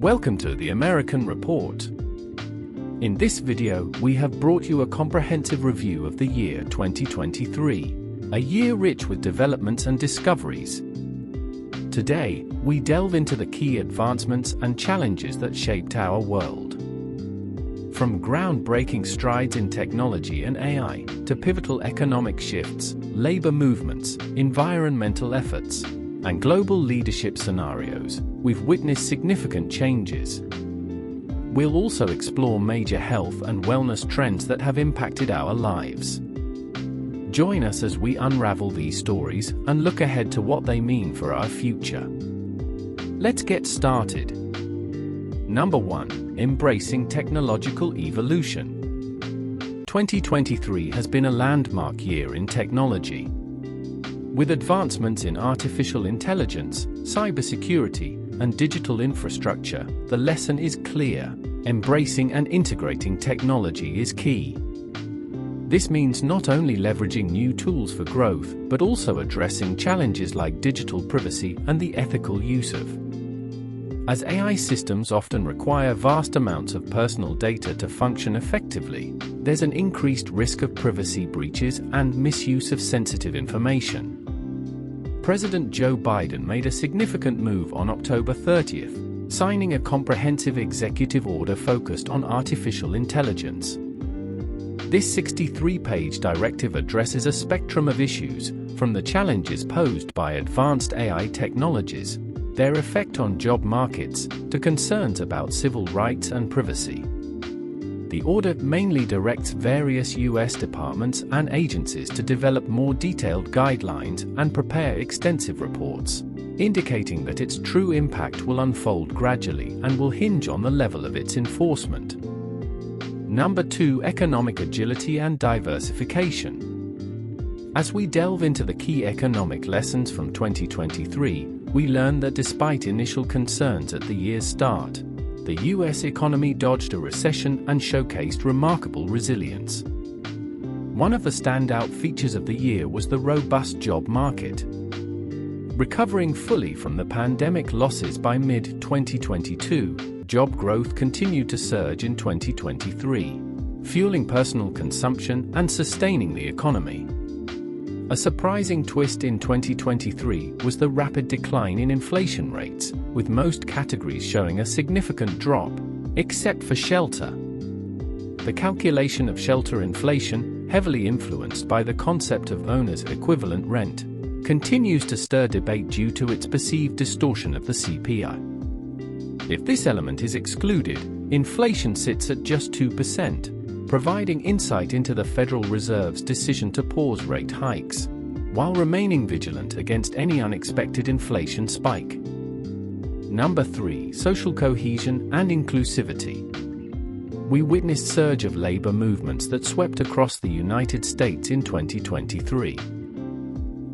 Welcome to the American Report. In this video, we have brought you a comprehensive review of the year 2023, a year rich with developments and discoveries. Today, we delve into the key advancements and challenges that shaped our world. From groundbreaking strides in technology and AI, to pivotal economic shifts, labor movements, environmental efforts, and global leadership scenarios, we've witnessed significant changes. We'll also explore major health and wellness trends that have impacted our lives. Join us as we unravel these stories and look ahead to what they mean for our future. Let's get started. Number 1. Embracing technological evolution. 2023 has been a landmark year in technology. With advancements in artificial intelligence, cybersecurity, and digital infrastructure, the lesson is clear: embracing and integrating technology is key. This means not only leveraging new tools for growth, but also addressing challenges like digital privacy and the ethical use of. As AI systems often require vast amounts of personal data to function effectively, there's an increased risk of privacy breaches and misuse of sensitive information. President Joe Biden made a significant move on October 30th, signing a comprehensive executive order focused on artificial intelligence. This 63-page directive addresses a spectrum of issues, from the challenges posed by advanced AI technologies, their effect on job markets, to concerns about civil rights and privacy. The order mainly directs various U.S. departments and agencies to develop more detailed guidelines and prepare extensive reports, indicating that its true impact will unfold gradually and will hinge on the level of its enforcement. Number 2. Economic agility and diversification. As we delve into the key economic lessons from 2023, we learn that despite initial concerns at the year's start, the U.S. economy dodged a recession and showcased remarkable resilience. One of the standout features of the year was the robust job market. Recovering fully from the pandemic losses by mid-2022, job growth continued to surge in 2023, fueling personal consumption and sustaining the economy. A surprising twist in 2023 was the rapid decline in inflation rates, with most categories showing a significant drop, except for shelter. The calculation of shelter inflation, heavily influenced by the concept of owner's equivalent rent, continues to stir debate due to its perceived distortion of the CPI. If this element is excluded, inflation sits at just 2%. Providing insight into the Federal Reserve's decision to pause rate hikes, while remaining vigilant against any unexpected inflation spike. Number 3. Social cohesion and inclusivity. We witnessed a surge of labor movements that swept across the United States in 2023.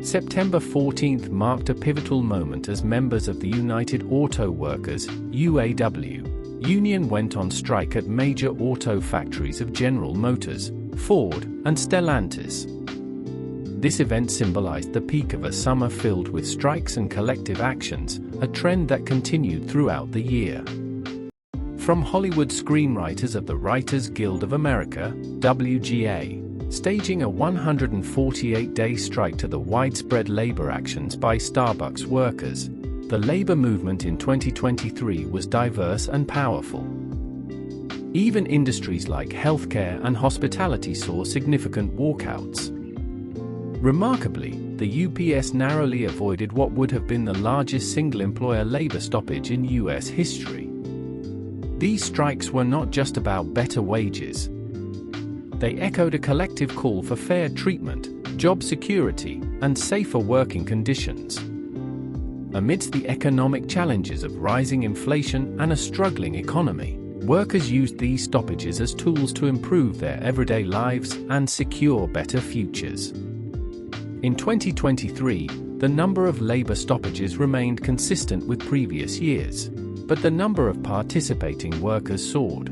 September 14th marked a pivotal moment as members of the United Auto Workers (UAW) union went on strike at major auto factories of General Motors, Ford, and Stellantis. This event symbolized the peak of a summer filled with strikes and collective actions, a trend that continued throughout the year. From Hollywood screenwriters of the Writers Guild of America, WGA, staging a 148-day strike to the widespread labor actions by Starbucks workers, the labor movement in 2023 was diverse and powerful. Even industries like healthcare and hospitality saw significant walkouts. Remarkably, the UPS narrowly avoided what would have been the largest single-employer labor stoppage in U.S. history. These strikes were not just about better wages. They echoed a collective call for fair treatment, job security, and safer working conditions. Amidst the economic challenges of rising inflation and a struggling economy, workers used these stoppages as tools to improve their everyday lives and secure better futures. In 2023, the number of labor stoppages remained consistent with previous years, but the number of participating workers soared.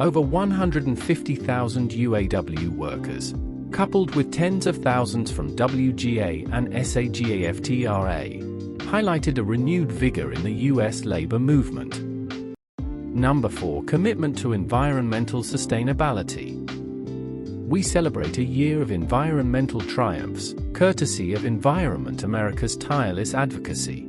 Over 150,000 UAW workers, coupled with tens of thousands from WGA and SAGAFTRA, highlighted a renewed vigor in the US labor movement. Number 4. Commitment to environmental sustainability. We celebrate a year of environmental triumphs, courtesy of Environment America's tireless advocacy.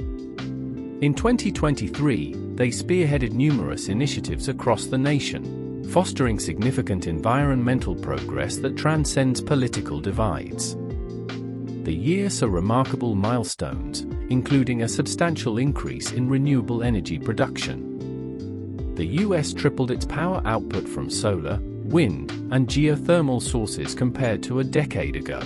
In 2023, they spearheaded numerous initiatives across the nation, fostering significant environmental progress that transcends political divides. The year saw remarkable milestones, including a substantial increase in renewable energy production. The US tripled its power output from solar, wind, and geothermal sources compared to a decade ago.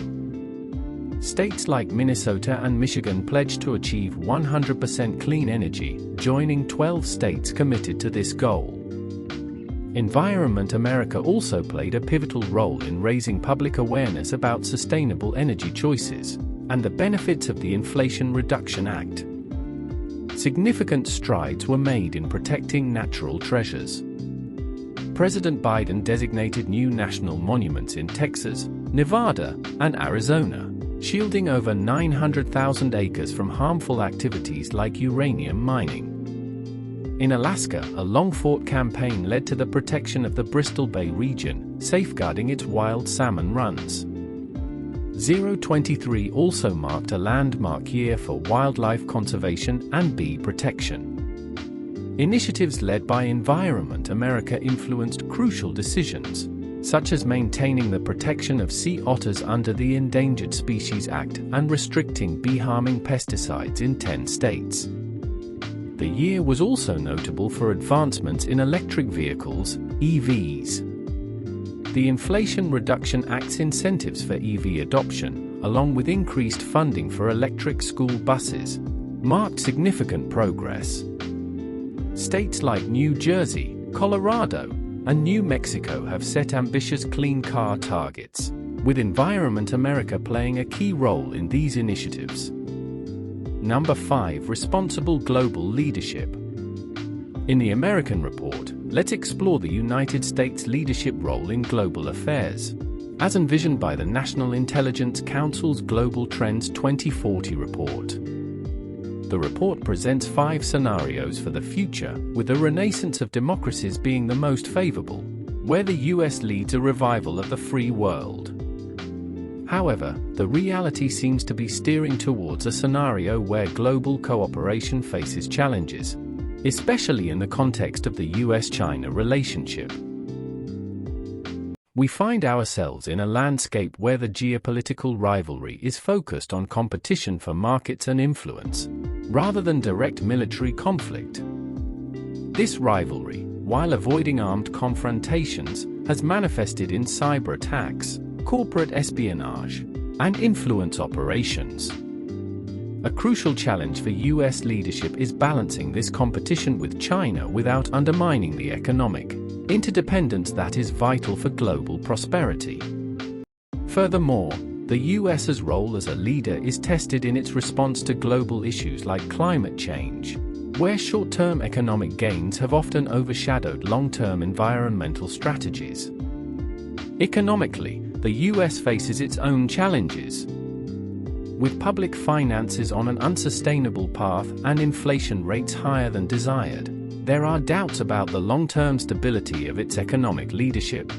States like Minnesota and Michigan pledged to achieve 100% clean energy, joining 12 states committed to this goal. Environment America also played a pivotal role in raising public awareness about sustainable energy choices and the benefits of the Inflation Reduction Act. Significant strides were made in protecting natural treasures. President Biden designated new national monuments in Texas, Nevada, and Arizona, shielding over 900,000 acres from harmful activities like uranium mining. In Alaska, a long-fought campaign led to the protection of the Bristol Bay region, safeguarding its wild salmon runs. 023 also marked a landmark year for wildlife conservation and bee protection. Initiatives led by Environment America influenced crucial decisions, such as maintaining the protection of sea otters under the Endangered Species Act and restricting bee-harming pesticides in 10 states. The year was also notable for advancements in electric vehicles, EVs. The Inflation Reduction Act's incentives for EV adoption, along with increased funding for electric school buses, marked significant progress. States like New Jersey, Colorado, and New Mexico have set ambitious clean car targets, with Environment America playing a key role in these initiatives. Number 5. Responsible global leadership. In the American Report, let's explore the United States' leadership role in global affairs, as envisioned by the National Intelligence Council's Global Trends 2040 report. The report presents 5 scenarios for the future, with the renaissance of democracies being the most favorable, where the US leads a revival of the free world. However, the reality seems to be steering towards a scenario where global cooperation faces challenges, especially in the context of the US-China relationship. We find ourselves in a landscape where the geopolitical rivalry is focused on competition for markets and influence, rather than direct military conflict. This rivalry, while avoiding armed confrontations, has manifested in cyber attacks, corporate espionage, and influence operations. A crucial challenge for US leadership is balancing this competition with China without undermining the economic interdependence that is vital for global prosperity. Furthermore, the US's role as a leader is tested in its response to global issues like climate change, where short-term economic gains have often overshadowed long-term environmental strategies. Economically, the US faces its own challenges. With public finances on an unsustainable path and inflation rates higher than desired, there are doubts about the long-term stability of its economic leadership.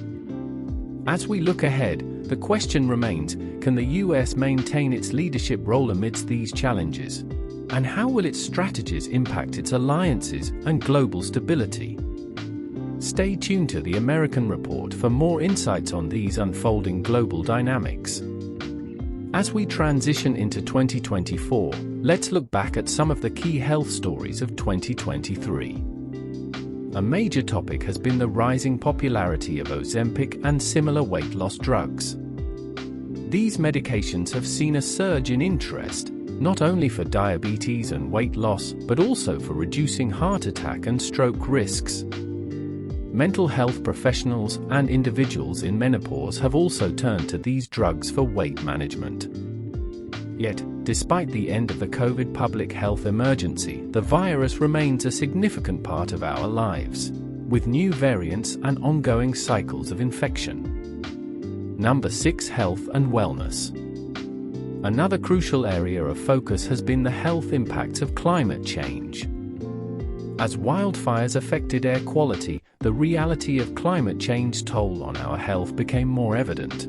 As we look ahead, the question remains, can the US maintain its leadership role amidst these challenges? And how will its strategies impact its alliances and global stability? Stay tuned to the American Report for more insights on these unfolding global dynamics. As we transition into 2024, let's look back at some of the key health stories of 2023. A major topic has been the rising popularity of Ozempic and similar weight loss drugs. These medications have seen a surge in interest, not only for diabetes and weight loss, but also for reducing heart attack and stroke risks. Mental health professionals and individuals in menopause have also turned to these drugs for weight management. Yet, despite the end of the COVID public health emergency, the virus remains a significant part of our lives, with new variants and ongoing cycles of infection. Number 6. Health and wellness. Another crucial area of focus has been the health impacts of climate change. As wildfires affected air quality, the reality of climate change's toll on our health became more evident.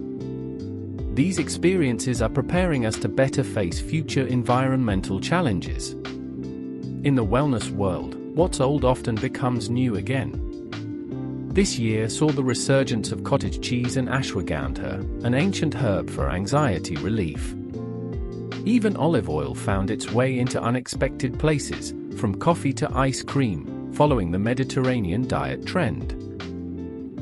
These experiences are preparing us to better face future environmental challenges. In the wellness world, what's old often becomes new again. This year saw the resurgence of cottage cheese and ashwagandha, an ancient herb for anxiety relief. Even olive oil found its way into unexpected places, from coffee to ice cream, following the Mediterranean diet trend.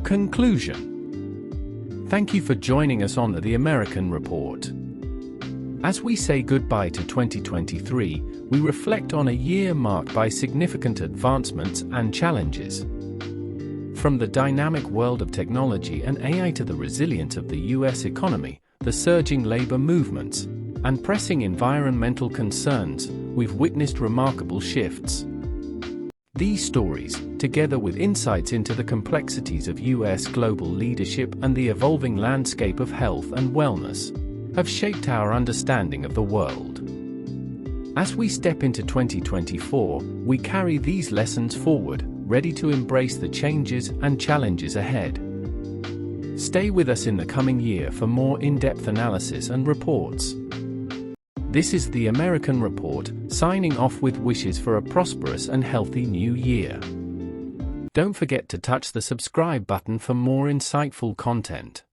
Conclusion. Thank you for joining us on The American Report. As we say goodbye to 2023, we reflect on a year marked by significant advancements and challenges. From the dynamic world of technology and AI to the resilience of the US economy, the surging labor movements, and pressing environmental concerns, we've witnessed remarkable shifts. These stories, together with insights into the complexities of US global leadership and the evolving landscape of health and wellness, have shaped our understanding of the world. As we step into 2024, we carry these lessons forward, ready to embrace the changes and challenges ahead. Stay with us in the coming year for more in-depth analysis and reports. This is The American Report, signing off with wishes for a prosperous and healthy new year. Don't forget to touch the subscribe button for more insightful content.